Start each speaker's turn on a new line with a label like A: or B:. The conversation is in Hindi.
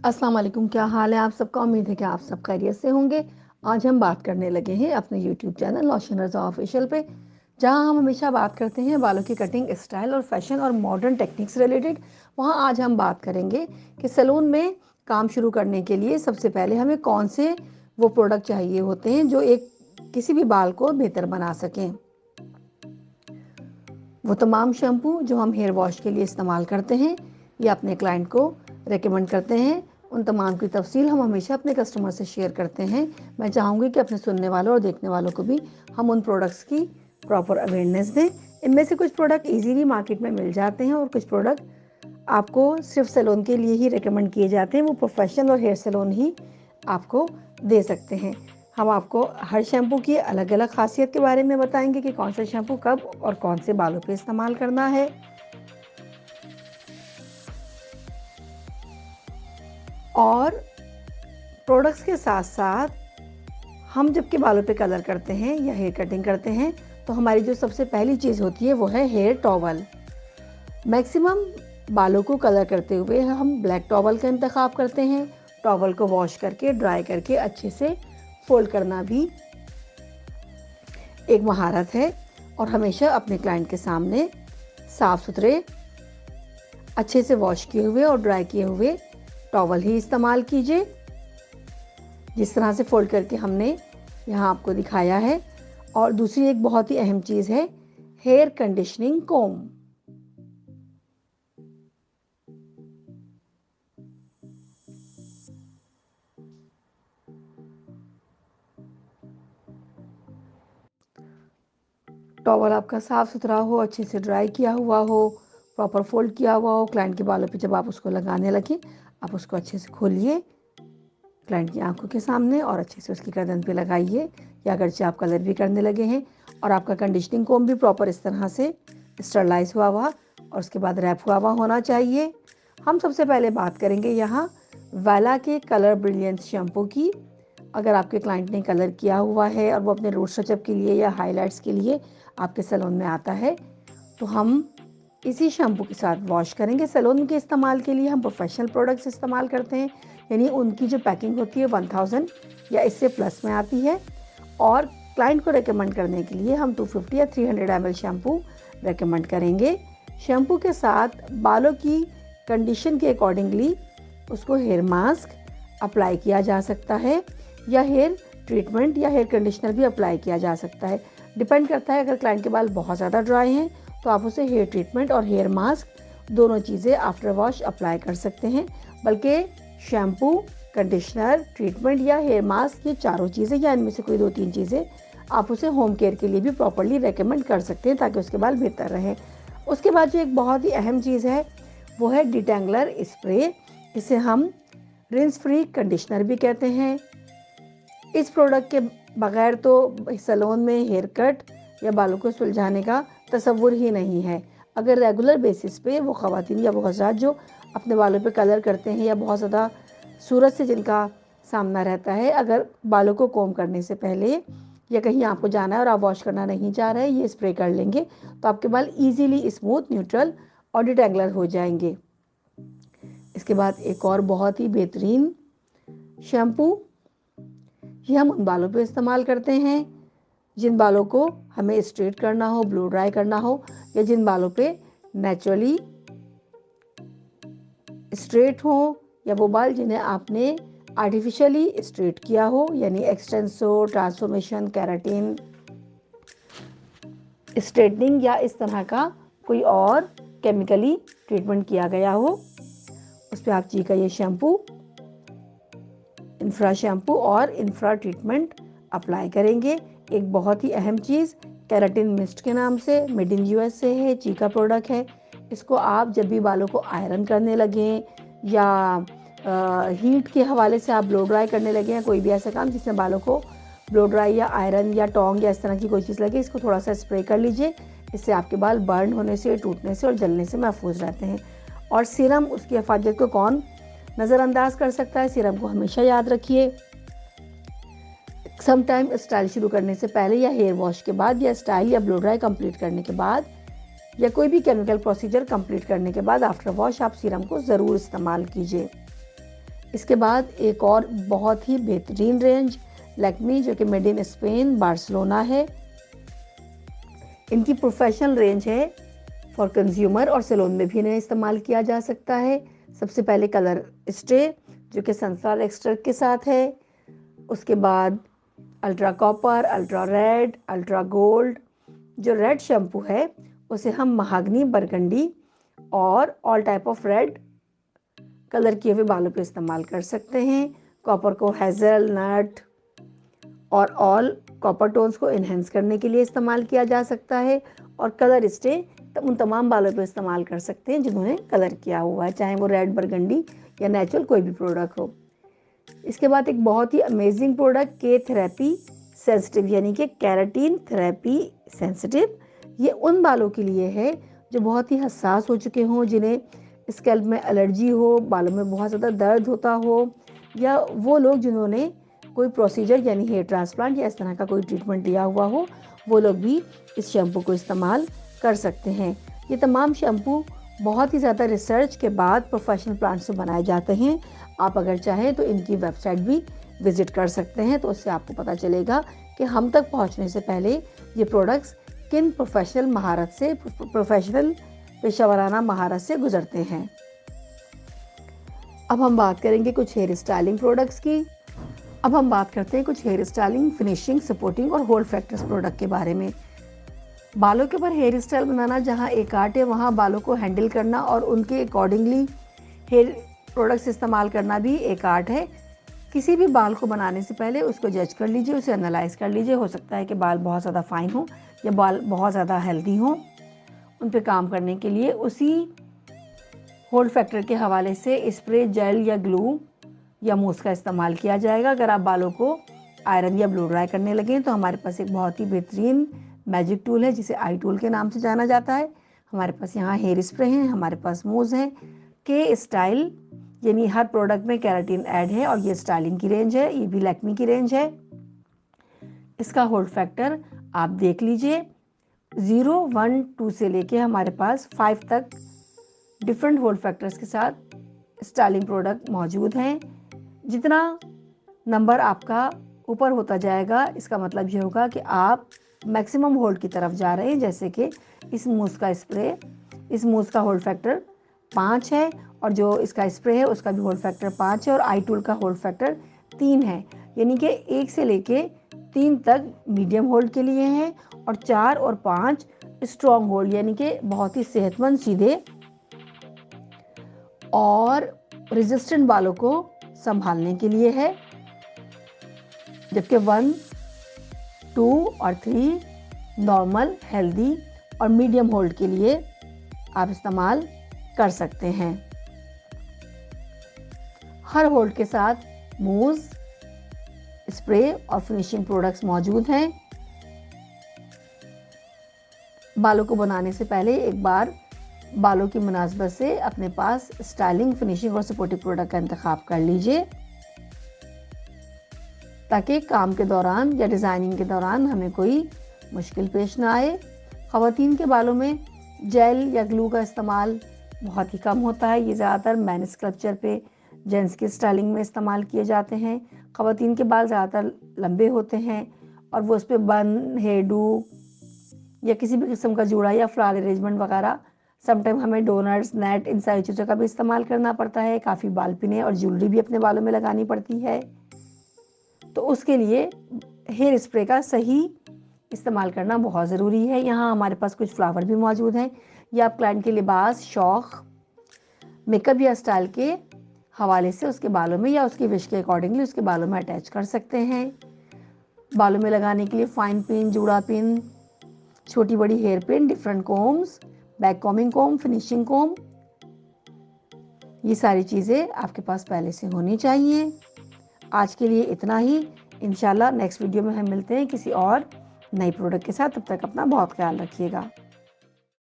A: अस्सलाम वालेकुम, क्या हाल है आप सबका। उम्मीद है कि आप सब खैरियत से होंगे। आज हम बात करने लगे हैं अपने यूट्यूब चैनल लोशन रज़ा ऑफिशियल पे, जहां हम हमेशा बात करते हैं बालों की कटिंग स्टाइल और फैशन और मॉडर्न टेक्निक्स रिलेटेड। वहां आज हम बात करेंगे कि सैलून में काम शुरू करने के लिए सबसे पहले हमें कौन से वो प्रोडक्ट चाहिए होते हैं जो एक किसी भी बाल को बेहतर बना सकें। वो तमाम शैम्पू जो हम हेयर वॉश के लिए इस्तेमाल करते हैं या अपने क्लाइंट को रेकमेंड करते हैं, उन तमाम की तफसील हम हमेशा अपने कस्टमर से शेयर करते हैं। मैं चाहूँगी कि अपने सुनने वालों और देखने वालों को भी हम उन प्रोडक्ट्स की प्रॉपर अवेयरनेस दें। इनमें से कुछ प्रोडक्ट ईजीली मार्केट में मिल जाते हैं और कुछ प्रोडक्ट आपको सिर्फ सैलून के लिए ही रेकमेंड किए जाते हैं। वो प्रोफेशनल और हेयर सैलून ही आपको दे सकते हैं। हम आपको हर शैम्पू की अलग अलग खासियत के बारे में बताएंगे कि कौन सा शैम्पू कब और कौन से बालों पे इस्तेमाल करना है। और प्रोडक्ट्स के साथ साथ हम जबकि बालों पे कलर करते हैं या हेयर कटिंग करते हैं तो हमारी जो सबसे पहली चीज़ होती है वो है हेयर टॉवल। मैक्सिमम बालों को कलर करते हुए हम ब्लैक टॉवल का इंतखाब करते हैं। टॉवल को वॉश करके ड्राई करके अच्छे से फोल्ड करना भी एक महारत है और हमेशा अपने क्लाइंट के सामने साफ़ सुथरे अच्छे से वॉश किए हुए और ड्राई किए हुए टॉवल ही इस्तेमाल कीजिए, जिस तरह से फोल्ड करके हमने यहाँ आपको दिखाया है। और दूसरी एक बहुत ही अहम चीज़ है हेयर कंडीशनिंग कोम। टॉवल आपका साफ़ सुथरा हो, अच्छे से ड्राई किया हुआ हो, प्रॉपर फोल्ड किया हुआ हो। क्लाइंट के बालों पे जब आप उसको लगाने लगें, आप उसको अच्छे से खोलिए क्लाइंट की आंखों के सामने और अच्छे से उसकी गर्दन पे लगाइए, या अगरचे आप कलर भी करने लगे हैं। और आपका कंडीशनिंग कोम भी प्रॉपर इस तरह से स्टरलाइज हुआ हुआ और उसके बाद रैप हुआ हुआ होना चाहिए। हम सबसे पहले बात करेंगे यहाँ वाला के कलर ब्रिलियंस शैम्पू की। अगर आपके क्लाइंट ने कलर किया हुआ है और वो अपने रूट टचअप के लिए या हाईलाइट्स के लिए आपके सैलून में आता है तो हम इसी शैम्पू के साथ वॉश करेंगे। सैलून के इस्तेमाल के लिए हम प्रोफेशनल प्रोडक्ट्स इस्तेमाल करते हैं, यानी उनकी जो पैकिंग होती है 1000 या इससे प्लस में आती है। और क्लाइंट को रेकमेंड करने के लिए हम 250 या 300 ml शैम्पू रेकमेंड करेंगे। शैम्पू के साथ बालों की कंडीशन के अकॉर्डिंगली उसको हेयर मास्क अप्लाई किया जा सकता है या हेयर ट्रीटमेंट या हेयर कंडीशनर भी अप्लाई किया जा सकता है। डिपेंड करता है, अगर क्लाइंट के बाल बहुत ज़्यादा ड्राई हैं तो आप उसे हेयर ट्रीटमेंट और हेयर मास्क दोनों चीज़ें आफ्टर वॉश अप्लाई कर सकते हैं। बल्कि शैम्पू, कंडीशनर, ट्रीटमेंट या हेयर मास्क, ये चारों चीज़ें या इनमें से कोई 2-3 चीज़ें आप उसे होम केयर के लिए भी प्रॉपरली रेकमेंड कर सकते हैं ताकि उसके बाल बेहतर रहें। उसके बाद जो एक बहुत ही अहम चीज़ है वो है डिटेंगलर स्प्रे। इसे हम रिंस फ्री कंडीशनर भी कहते हैं। इस प्रोडक्ट के बगैर तो सैलून में हेयर कट या बालों को सुलझाने का तसव्वुर ही नहीं है। अगर रेगुलर बेसिस पे वो ख़वातीन या वो हज़रात जो अपने बालों पे कलर करते हैं या बहुत ज़्यादा सूरत से जिनका सामना रहता है, अगर बालों को कोम करने से पहले या कहीं आपको जाना है और आप वॉश करना नहीं चाह रहे, ये स्प्रे कर लेंगे तो आपके बाल ईजीली स्मूथ, न्यूट्रल और डिटेंगलर हो जाएंगे। इसके बाद एक और बहुत ही बेहतरीन शैम्पू, ये हम उन बालों पे इस्तेमाल करते हैं जिन बालों को हमें स्ट्रेट करना हो, ब्लो ड्राई करना हो, या जिन बालों पे नेचुरली स्ट्रेट हो, या वो बाल जिन्हें आपने आर्टिफिशियली स्ट्रेट किया हो, यानी एक्सटेंसो, ट्रांसफॉर्मेशन, केराटिन, स्ट्रेटनिंग या इस तरह का कोई और केमिकली ट्रीटमेंट किया गया हो। उस पर आप जी का ये शैम्पू, इंफ्रा शैम्पू और इंफ्रा ट्रीटमेंट अप्लाई करेंगे। एक बहुत ही अहम चीज़ केराटिन मिस्ट के नाम से मेड इन यूएस से है, चीका प्रोडक्ट है। इसको आप जब भी बालों को आयरन करने लगें या हीट के हवाले से आप ब्लो ड्राई करने लगे हैं, कोई भी ऐसा काम जिसमें बालों को ब्लो ड्राई या आयरन या टोंग या इस तरह की कोई चीज़ लगे, इसको थोड़ा सा स्प्रे कर लीजिए। इससे आपके बाल बर्न होने से, टूटने से और जलने से महफूज रहते हैं। और सीरम, उसकी हिफाजत को कौन नज़रअंदाज कर सकता है। सीरम को हमेशा याद रखिए, सम टाइम स्टाइल शुरू करने से पहले या हेयर वॉश के बाद या स्टाइल या ब्लो ड्राई कंप्लीट करने के बाद या कोई भी केमिकल प्रोसीजर कंप्लीट करने के बाद आफ्टर वॉश आप सीरम को ज़रूर इस्तेमाल कीजिए। इसके बाद एक और बहुत ही बेहतरीन रेंज लैक्मी, जो कि मेड इन स्पेन बार्सिलोना है। इनकी प्रोफेशनल रेंज है फॉर कंज्यूमर और सैलून में भी इन्हें इस्तेमाल किया जा सकता है। सबसे पहले कलर स्टे, जो कि सनफ्लावर एक्सट्रैक्ट के साथ है। उसके बाद ultra copper, ultra red, ultra gold. जो रेड शैम्पू है उसे हम महागनी, बरगंडी और all type of red colour किए हुए बालों पे इस्तेमाल कर सकते हैं। कॉपर को हेज़ल नट और ऑल कॉपर टोन्स को इन्हेंस करने के लिए इस्तेमाल किया जा सकता है। और कलर स्टे उन तमाम बालों पे इस्तेमाल कर सकते हैं जिन्होंने कलर किया हुआ है, चाहे वो रेड, बरगंडी या नेचुरल कोई भी प्रोडक्ट हो। इसके बाद एक बहुत ही अमेजिंग प्रोडक्ट के थेरेपी सेंसिटिव, यानी कि केराटिन थेरेपी सेंसिटिव। ये उन बालों के लिए है जो बहुत ही हसास हो चुके हों, जिन्हें स्कैल्प में एलर्जी हो, बालों में बहुत ज़्यादा दर्द होता हो, या वो लोग जिन्होंने कोई प्रोसीजर यानी हेयर ट्रांसप्लांट या इस तरह का कोई ट्रीटमेंट लिया हुआ हो, वो लोग भी इस शैम्पू को इस्तेमाल कर सकते हैं। ये तमाम शैम्पू बहुत ही ज़्यादा रिसर्च के बाद प्रोफेशनल प्लांट से बनाए जाते हैं। आप अगर चाहें तो इनकी वेबसाइट भी विज़िट कर सकते हैं, तो उससे आपको पता चलेगा कि हम तक पहुंचने से पहले ये प्रोडक्ट्स किन प्रोफेशनल पेशेवराना महारत से गुजरते हैं। अब हम बात करेंगे कुछ हेयर स्टाइलिंग प्रोडक्ट्स की। अब हम बात करते हैं कुछ हेयर स्टाइलिंग, फिनिशिंग, सपोर्टिंग और होल्ड फैक्टर्स प्रोडक्ट के बारे में। बालों के ऊपर हेयर स्टाइल बनाना जहां एक आर्ट है, वहां बालों को हैंडल करना और उनके अकॉर्डिंगली हेयर प्रोडक्ट्स इस्तेमाल करना भी एक आर्ट है। किसी भी बाल को बनाने से पहले उसको जज कर लीजिए, उसे एनालाइज कर लीजिए। हो सकता है कि बाल बहुत ज़्यादा फाइन हो या बाल बहुत ज़्यादा हेल्दी हों। उन पे काम करने के लिए उसी होल्ड फैक्टर के हवाले से स्प्रे, जेल या ग्लू या मूस का इस्तेमाल किया जाएगा। अगर आप बालों को आयरन या ब्लो ड्राई करने लगें तो हमारे पास एक बहुत ही बेहतरीन मैजिक टूल है जिसे आई टूल के नाम से जाना जाता है। हमारे पास यहाँ हेयर स्प्रे हैं, हमारे पास मूस हैं। के स्टाइल, यानी हर प्रोडक्ट में केराटिन ऐड है और ये स्टाइलिंग की रेंज है, ये भी लैक्मी की रेंज है। इसका होल्ड फैक्टर आप देख लीजिए, 0, 1, 2 से लेके हमारे पास 5 तक डिफरेंट होल्ड फैक्टर्स के साथ स्टाइलिंग प्रोडक्ट मौजूद हैं। जितना नंबर आपका ऊपर होता जाएगा, इसका मतलब ये होगा कि आप मैक्सिमम होल्ड की तरफ जा रहे हैं। जैसे कि इस मूस का स्प्रे, इस मूस का होल्ड फैक्टर 5 है और जो इसका स्प्रे है उसका भी होल्ड फैक्टर 5 है और आई टूल का होल्ड फैक्टर 3 है। यानी कि 1 से लेके 3 तक मीडियम होल्ड के लिए हैं और 4 और 5 स्ट्रॉन्ग होल्ड, यानी कि बहुत ही सेहतमंद, सीधे और रेजिस्टेंट बालों को संभालने के लिए है। जबकि 1, 2 और 3 नॉर्मल, हेल्दी और मीडियम होल्ड के लिए आप इस्तेमाल कर सकते हैं। हर होल्ड के साथ मूस, स्प्रे और फिनिशिंग प्रोडक्ट्स मौजूद हैं। बालों को बनाने से पहले एक बार बालों की मुनासबत से अपने पास स्टाइलिंग, फिनिशिंग और सपोर्टिव प्रोडक्ट का इंतखाब कर लीजिए, ताकि काम के दौरान या डिज़ाइनिंग के दौरान हमें कोई मुश्किल पेश ना आए। ख़वातीन के बालों में जेल या ग्लू का इस्तेमाल बहुत ही कम होता है। ये ज़्यादातर मैन स्कल्पचर पे, जेंट्स की स्टाइलिंग में इस्तेमाल किए जाते हैं। ख़वातीन के बाल ज़्यादातर लंबे होते हैं और वो उस पर बन, हेयर डू या किसी भी किस्म का जूड़ा या फ्लावर अरेंजमेंट वगैरह, समटाइम हमें डोनट्स, नेट, इन सारी चीज़ों का भी इस्तेमाल करना पड़ता है। काफ़ी बाल पिने और ज्वेलरी भी अपने बालों में लगानी पड़ती है। तो उसके लिए हेयर स्प्रे का सही इस्तेमाल करना बहुत ज़रूरी है। यहाँ हमारे पास कुछ फ्लावर भी मौजूद हैं। ये आप क्लाइंट के लिबास, शौक़, मेकअप या स्टाइल के हवाले से उसके बालों में या उसकी विश के अकॉर्डिंगली उसके बालों में अटैच कर सकते हैं। बालों में लगाने के लिए फाइन पिन, जूड़ा पिन, छोटी बड़ी hair pin, different combs, back combing comb, finishing comb, ये सारी चीज़ें आपके पास पहले से होनी चाहिए। आज के लिए इतना ही। इंशाल्लाह नेक्स्ट वीडियो में हम मिलते हैं किसी और नई प्रोडक्ट के साथ। तब तक अपना बहुत ख्याल रखिएगा।